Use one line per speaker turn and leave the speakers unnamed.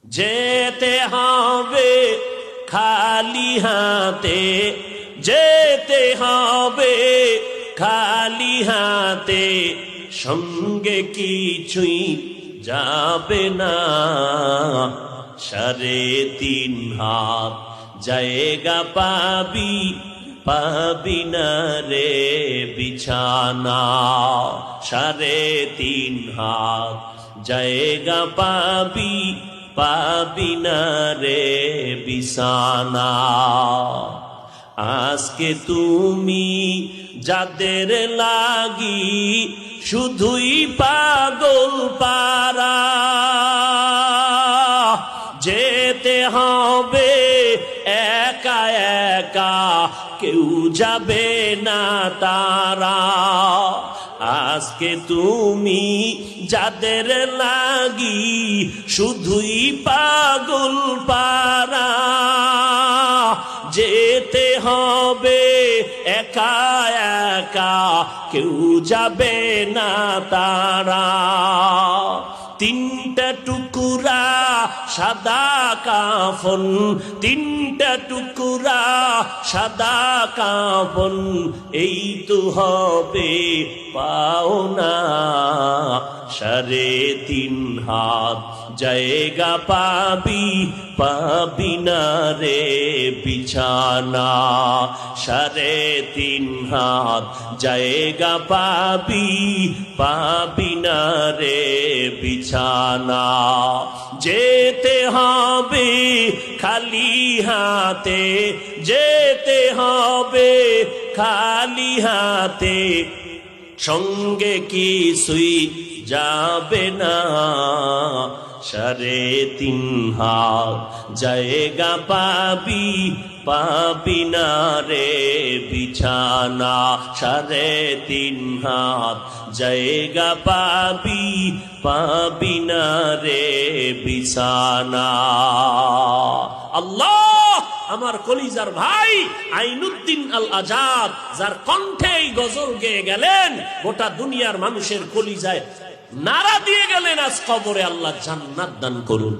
যেতে হবে খালি হাতে, যেতে হবে খালি হাতে, সঙ্গে কিছুই যাবে না। 3.5 হাত জায়গা পাবি, পাবি না রে বিছানা। 3.5 হাত জায়গা পাবি, পাবি না রে বিছানা। আজকে তুমি যাদের লাগি শুধুই পাগল পারা, যেতে হবে একা একা, কেউ যাবে না তারা। আজকে তুমি যাদের লাগি শুধুই পাগল পারা, যেতে হবে একা একা, কেউ যাবে না তারা। 3টা টুকরা সাদা কাফন, 3টা টুকরা সাদা কাফন, এই তো হবে পাওনা। 3.5 হাত জায়গা পাবি, পাবি না রে বিছানা। 3.5 হাত জায়গা পাবি, পাবি না রে বিছানা। যেতে হবে খালি হাতে, যেতে হবে খালি হাতে, সঙ্গে কিছুই যাবে না। 3.5 হাত জায়গা পাবি, পাবি না রে বিছানা। 3.5 হাত জায়গা পাবি, পাবি না রে বিছানা। আল্লাহ আমার কলিজার ভাই আইনুদ্দিন আল আজাদ, যার কণ্ঠে এই গজল গেয়ে গেলেন, গোটা দুনিয়ার মানুষের কলিজায় নারা দিয়ে গেলেন, আজ কবরে আল্লাহ জান্নাত দান করুন।